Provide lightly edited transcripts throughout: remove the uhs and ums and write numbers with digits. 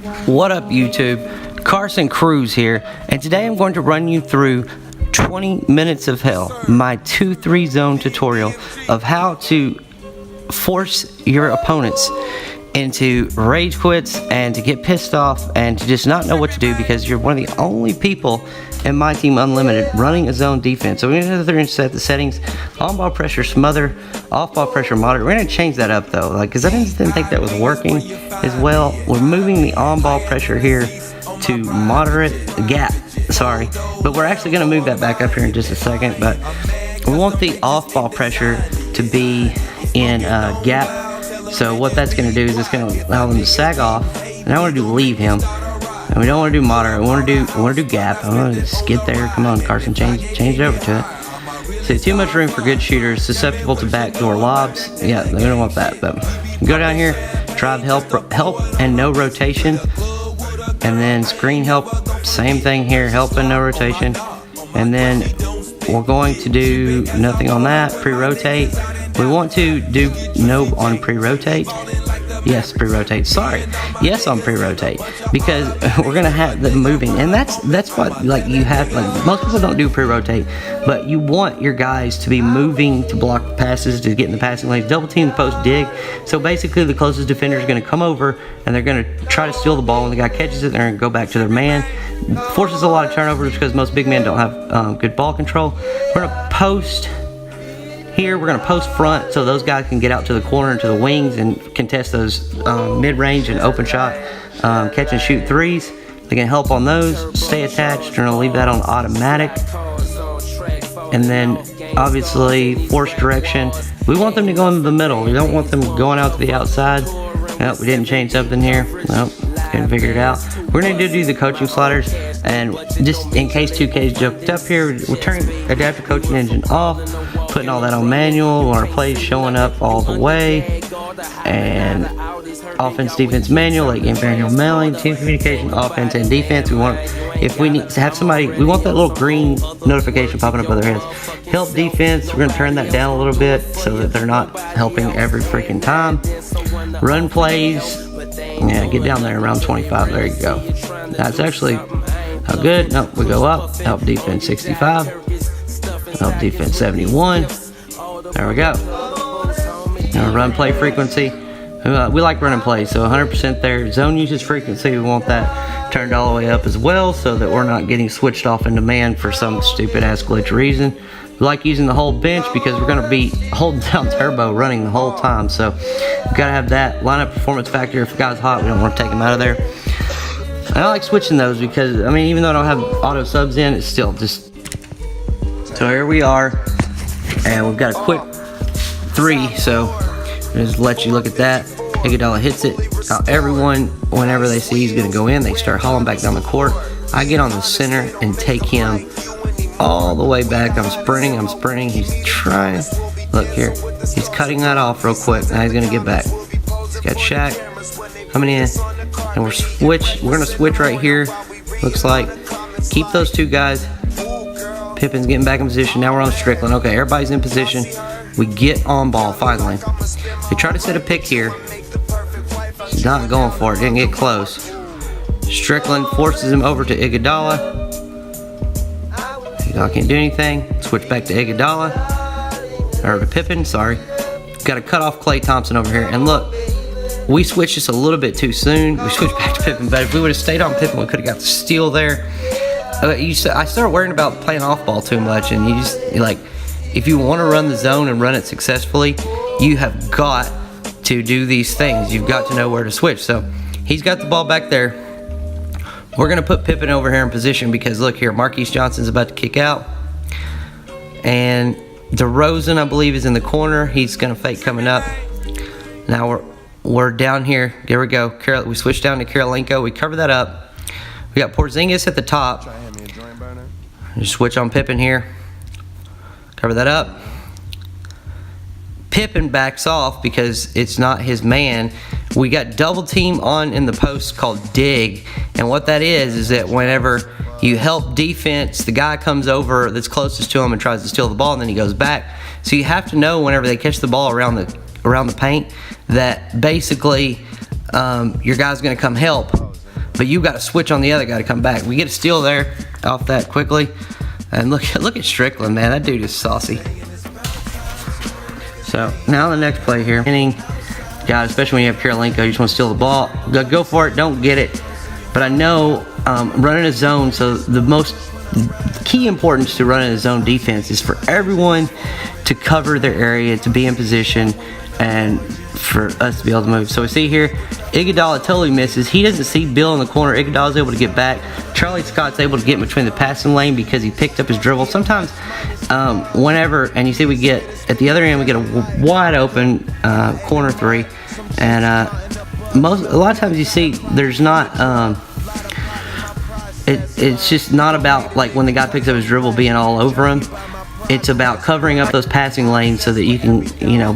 What up, YouTube? Carson Cruz here, and today I'm going to run you through 20 minutes of hell, my 2-3 zone tutorial of how to force your opponents into rage quits and to get pissed off and to just not know what to do because you're one of the only people in My Team Unlimited running a zone defense. So we're going to go through and set the settings: on ball pressure smother, off ball pressure moderate. We're going to change that up though, because I didn't think that was working as well. We're moving the on ball pressure here to moderate gap, but we're actually going to move that back up here in just a second. But we want the off ball pressure to be in gap. So what that's going to do is it's going to allow them to sag off, and I want to do leave him. And we don't want to do moderate. We want to do gap. I want to just get there. Come on, Carson, change it over to it. See, too much room for good shooters, susceptible to backdoor lobs. Yeah, we don't want that. But go down here, drive help and no rotation, and then screen help. Same thing here, help and no rotation, and then we're going to do nothing on that. Pre-rotate. We want to do no on pre-rotate. Yes, pre-rotate. Sorry. Yes, on pre-rotate, because we're gonna have them moving, and that's what you have. Most people don't do pre-rotate, but you want your guys to be moving to block passes, to get in the passing lanes, double team the post dig. So basically, the closest defender is gonna come over and they're gonna try to steal the ball. When the guy catches it, they're gonna go back to their man. Forces a lot of turnovers because most big men don't have good ball control. We're gonna post. Here we're going to post front so those guys can get out to the corner and to the wings and contest those mid-range and open shot catch and shoot threes. They can help on those. Stay attached. We're going to leave that on automatic. And then obviously force direction. We want them to go into the middle. We don't want them going out to the outside. Nope, we didn't change something here. Nope, couldn't figure it out. We're going to do the coaching sliders, and just in case 2K's joked up here, we're turning adaptive coaching engine off, putting all that on manual. Our plays showing up all the way, and offense, defense, manual, late game manual mailing, team communication, offense and defense. We want, if we need to have somebody, we want that little green notification popping up on their heads. Help defense, we're going to turn that down a little bit so that they're not helping every freaking time. Run plays, yeah, get down there around 25. There you go. That's actually good. No, we go up. Help defense 65. Help defense 71. There we go. Now run play frequency. We like running plays, so 100% there. Zone usage frequency, we want that turned all the way up as well so that we're not getting switched off into man for some stupid ass glitch reason. We like using the whole bench because we're going to be holding down turbo running the whole time, so we've got to have that. Lineup performance factor, if the guy's hot, we don't want to take him out of there. I like switching those because, I mean, even though I don't have auto subs in, it's still just... So here we are, and we've got a quick 3, so just let you look at that. Iguodala hits it. Now everyone, whenever they see he's going to go in, they start hauling back down the court. I get on the center and take him all the way back. I'm sprinting. He's trying. Look here. He's cutting that off real quick. Now he's going to get back. He's got Shaq coming in. And we're going to switch right here. Looks like. Keep those two guys. Pippen's getting back in position. Now we're on Strickland. Okay, everybody's in position. We get on ball finally. They try to set a pick here. He's not going for it. Didn't get close. Strickland forces him over to Iguodala. Iguodala can't do anything. Switch back to Iguodala. Or to Pippen, sorry. Got to cut off Klay Thompson over here. And look, we switched just a little bit too soon. We switched back to Pippen, but if we would have stayed on Pippen, we could have got the steal there. I started worrying about playing off ball too much, and if you want to run the zone and run it successfully, you have got to do these things. You've got to know where to switch. So he's got the ball back there. We're going to put Pippen over here in position because look here, Marquise Johnson's about to kick out. And DeRozan, I believe, is in the corner. He's going to fake coming up. Now we're down here. Here we go. We switch down to Kirilenko. We cover that up. We got Porzingis at the top. Just switch on Pippen here. Cover that up. Pippen backs off because it's not his man. We got double team on in the post called dig, and what that is that whenever you help defense, the guy comes over that's closest to him and tries to steal the ball, and then he goes back. So you have to know whenever they catch the ball around the paint that basically your guy's going to come help. but you got to switch on the other guy to come back. We get a steal there off that quickly. And look at Strickland, man. That dude is saucy. So now the next play here. God, especially when you have Karolinko, you just want to steal the ball. Go for it, don't get it. But I know running a zone, so the most key importance to running a zone defense is for everyone to cover their area, to be in position, and for us to be able to move. So we see here, Iguodala totally misses. He doesn't see Bill in the corner. Iguodala's able to get back. Charlie Scott's able to get in between the passing lane because he picked up his dribble. Sometimes, whenever, and you see we get, at the other end, we get a wide open corner three. And a lot of times you see there's not, it's just not about like when the guy picks up his dribble being all over him. It's about covering up those passing lanes so that you can,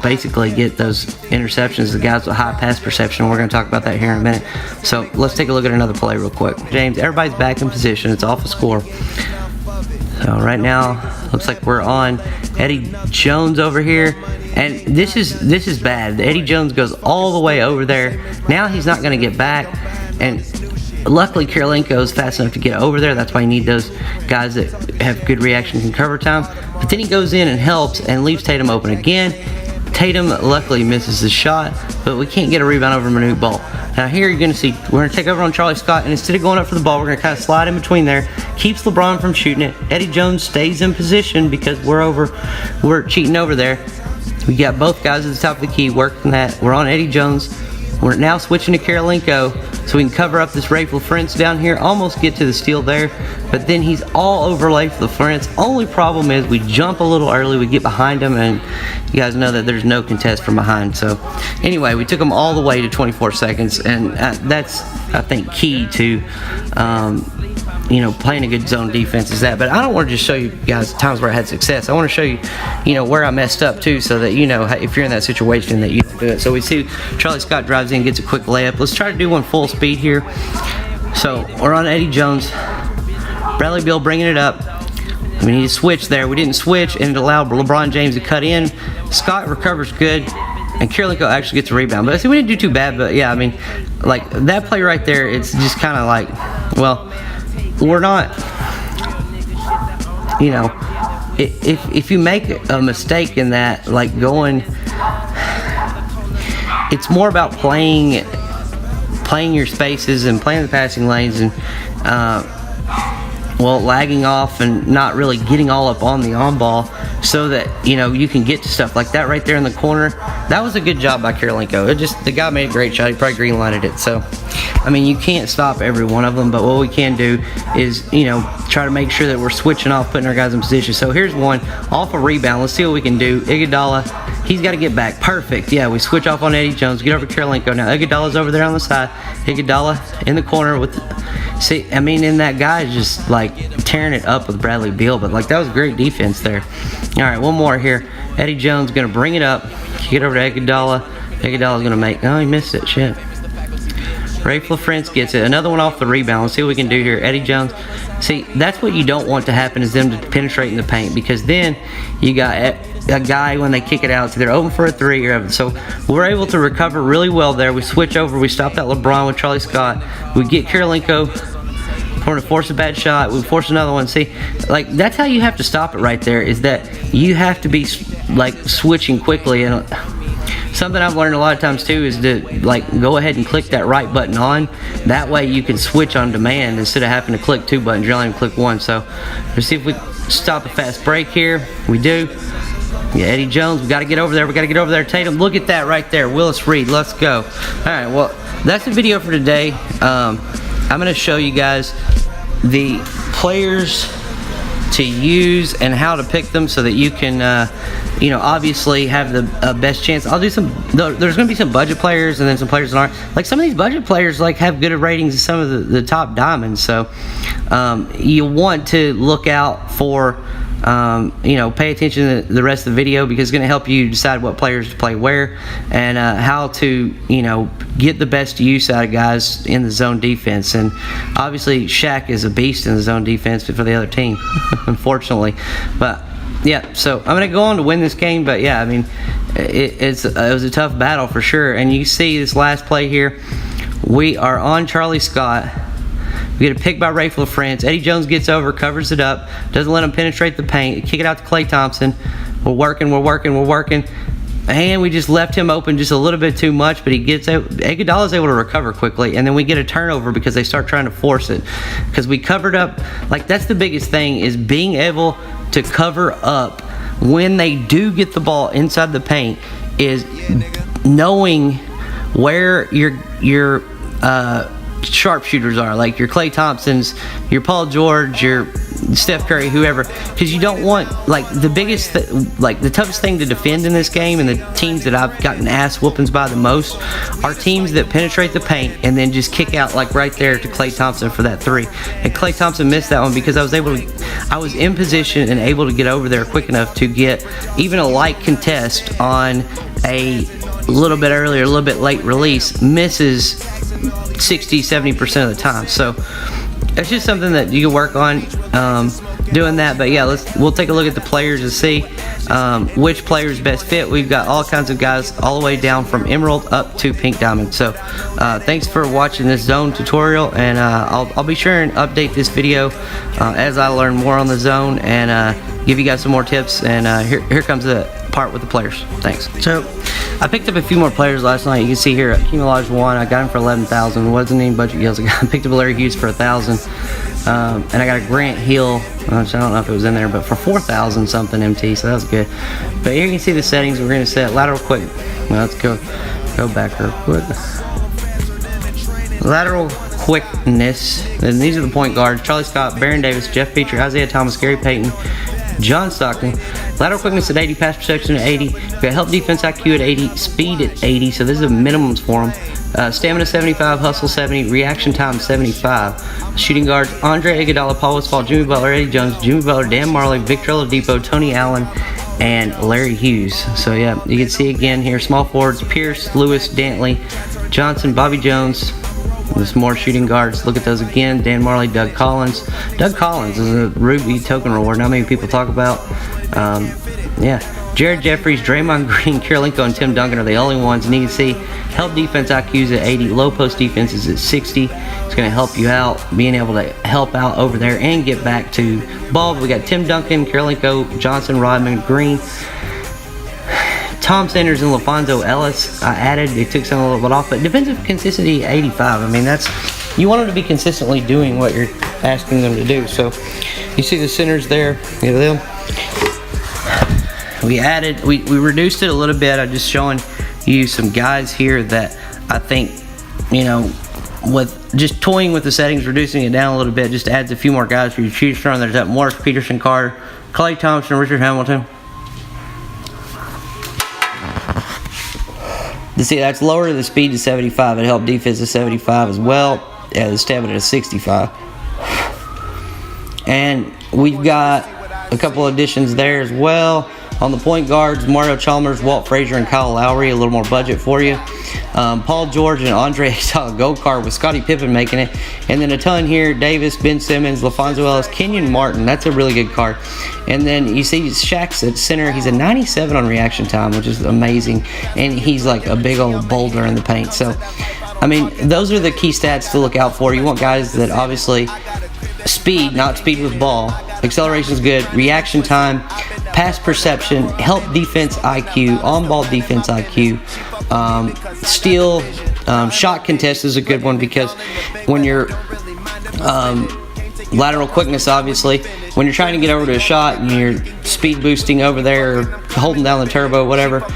basically get those interceptions. The guys with high pass perception. We're going to talk about that here in a minute. So let's take a look at another play real quick. James, everybody's back in position. It's off a score. So right now, looks like we're on Eddie Jones over here. And this is bad. Eddie Jones goes all the way over there. Now he's not going to get back. And luckily, Karolinko is fast enough to get over there. That's why you need those guys that have good reactions and cover time. But then he goes in and helps and leaves Tatum open again. Tatum luckily misses the shot, but we can't get a rebound over Manute Ball. Now here you're going to see, we're going to take over on Charlie Scott, and instead of going up for the ball, we're going to kind of slide in between there. Keeps LeBron from shooting it. Eddie Jones stays in position because we're cheating over there. We got both guys at the top of the key working that. We're on Eddie Jones. We're now switching to Karolinko so we can cover up this Rafe LaFrentz down here, almost get to the steal there, but then he's all over Rafe LaFrentz. Only problem is we jump a little early, we get behind him, and you guys know that there's no contest from behind. So anyway, we took him all the way to 24 seconds, and that's, I think, key to playing a good zone defense is that. But I don't want to just show you guys times where I had success. I want to show you, where I messed up too, so that if you're in that situation that you can do it. So we see Charlie Scott drives in, gets a quick layup. Let's try to do one full speed here. So we're on Eddie Jones. Bradley Beal bringing it up. We need to switch there. We didn't switch, and it allowed LeBron James to cut in. Scott recovers good, and Karolinko actually gets a rebound. But I see we didn't do too bad. But yeah, I mean, like that play right there, it's just kind of like, well, we're not, if you make a mistake in that, like going, it's more about playing your spaces and playing the passing lanes and, lagging off and not really getting all up on the on ball so that, you can get to stuff like that right there in the corner. That was a good job by Karolinko. The guy made a great shot. He probably green-lighted it. So, I mean, you can't stop every one of them, but what we can do is, try to make sure that we're switching off, putting our guys in position. So here's one off a rebound. Let's see what we can do. Iguodala, he's got to get back. Perfect. Yeah, we switch off on Eddie Jones. Get over to Karolinko. Now Iguodala's over there on the side. Iguodala in the corner with, and that guy is just like tearing it up with Bradley Beal, but like that was great defense there. All right, one more here. Eddie Jones going to bring it up. Kick it over to Iguodala. Iguodala's going to make, he missed it. Shit. Rafe LaFrentz gets it. Another one off the rebound. Let's see what we can do here. Eddie Jones. See, that's what you don't want to happen, is them to penetrate in the paint, because then you got a guy, when they kick it out, they're open for a three. So we're able to recover really well there. We switch over. We stop that LeBron with Charlie Scott. We get Karolinko. We're to force a bad shot. We force another one. See, like that's how you have to stop it right there, is that you have to be like switching quickly. And something I've learned a lot of times too is to like go ahead and click that right button on. That way you can switch on demand instead of having to click two buttons. You're only going to click one. So let's see if we stop a fast break here. We do. Yeah, Eddie Jones, we got to get over there. We got to get over there. Tatum, look at that right there. Willis Reed, let's go. All right, well, that's the video for today. I'm going to show you guys the players to use and how to pick them so that you can, obviously have the best chance. I'll do there's going to be some budget players and then some players that aren't. Like some of these budget players like have good ratings as some of the top diamonds. So you want to look out for, pay attention to the rest of the video, because it's going to help you decide what players to play where and how to, get the best use out of guys in the zone defense. And obviously Shaq is a beast in the zone defense for the other team, unfortunately. But yeah, so I'm going to go on to win this game. But yeah, I mean, it was a tough battle for sure. And you see this last play here, we are on Charlie Scott. We get a pick by Rayful France. Eddie Jones gets over, covers it up, doesn't let him penetrate the paint. Kick it out to Klay Thompson. We're working. And we just left him open just a little bit too much, but Iguodala's able to recover quickly, and then we get a turnover because they start trying to force it. Because we covered up, like, that's the biggest thing, is being able to cover up when they do get the ball inside the paint, is knowing where your sharpshooters are, like your Klay Thompsons, your Paul George, your Steph Curry, whoever, because you don't want, like, the toughest thing to defend in this game, and the teams that I've gotten ass whoopings by the most are teams that penetrate the paint and then just kick out, like, right there to Klay Thompson for that three. And Klay Thompson missed that one because I was in position and able to get over there quick enough to get even a light contest on a little bit earlier, a little bit late release. Misses 60-70% of the time. So it's just something that you can work on doing that. But yeah, we'll take a look at the players and see which players best fit. We've got all kinds of guys all the way down from Emerald up to Pink Diamond. So thanks for watching this zone tutorial, and I'll be sure and update this video as I learn more on the zone and give you guys some more tips. And here comes the part with the players. Thanks. So I picked up a few more players last night. You can see here, Cumulage 1, I got him for 11,000. Wasn't any budget deals. I picked up a Larry Hughes for 1,000. And I got a Grant Hill, which I don't know if it was in there, but for 4,000 something MT, so that was good. But here you can see the settings. We're going to set lateral quick. Well, let's go back real quick. Lateral quickness. And these are the point guards: Charlie Scott, Baron Davis, Jeff Petrie, Isaiah Thomas, Gary Payton, John Stockton. Lateral quickness at 80, pass protection at 80. We've got help defense IQ at 80, speed at 80, so this is a minimums for them. Stamina 75, hustle 70, reaction time 75. Shooting guards: Andre Iguodala, Paul Westphal, Jimmy Butler, Eddie Jones, Jimmy Butler, Dan Marley, Victor Oladipo, Tony Allen, and Larry Hughes. So yeah, you can see again here, small forwards: Pierce, Lewis, Dantley, Johnson, Bobby Jones. There's more shooting guards. Look at those again: Dan Marley, Doug Collins. Doug Collins is a Ruby token reward. Not many people talk about. Yeah, Jared Jeffries, Draymond Green, Kirilenko, and Tim Duncan are the only ones. And you can see help defense IQ is at 80, low post defense is at 60. It's going to help you out, being able to help out over there and get back to ball. We got Tim Duncan, Kirilenko, Johnson, Rodman, Green, Tom Sanders, and LaFonso Ellis. I added, they took some a little bit off, but defensive consistency 85. I mean, you want them to be consistently doing what you're asking them to do. So you see the centers there. You know them. We reduced it a little bit. I'm just showing you some guys here that I think, with just toying with the settings, reducing it down a little bit, just adds a few more guys for you to choose from. There's that Morris Peterson, Carter, Klay Thompson, Richard Hamilton. You see, that's lower the speed to 75. It helped defense to 75 as well. Yeah, the stamina to 65. And we've got a couple additions there as well. On the point guards: Mario Chalmers, Walt Frazier, and Kyle Lowry. A little more budget for you. Paul George and Andre Iguodala gold card with Scottie Pippen making it. And then a ton here: Davis, Ben Simmons, LaFonso Ellis, Kenyon Martin. That's a really good card. And then you see Shaq's at center. He's a 97 on reaction time, which is amazing. And he's like a big old boulder in the paint. So, I mean, those are the key stats to look out for. You want guys that obviously speed, not speed with ball. Acceleration is good. Reaction time, pass perception, help defense IQ, on-ball defense IQ, steal, shot contest is a good one, because when you're lateral quickness, obviously, when you're trying to get over to a shot and you're speed boosting over there, or holding down the turbo, whatever,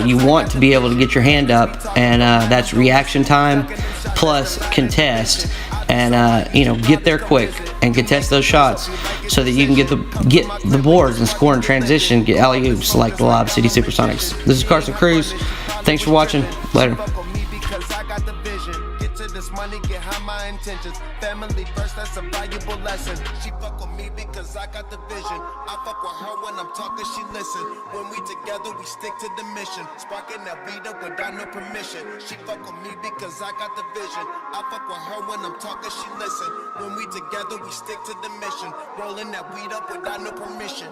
you want to be able to get your hand up, and that's reaction time plus contest. And get there quick and contest those shots so that you can get the boards and score in transition, get alley-oops like the Lob City Supersonics. This is Carson Cruz. Thanks for watching. Later. Money get high my intentions. Family first, that's a valuable lesson. She fuck with me because I got the vision. I fuck with her when I'm talking, she listen. When we together, we stick to the mission. Sparking that beat up without no permission. She fuck with me because I got the vision. I fuck with her when I'm talking, she listen. When we together, we stick to the mission. Rolling that weed up without no permission.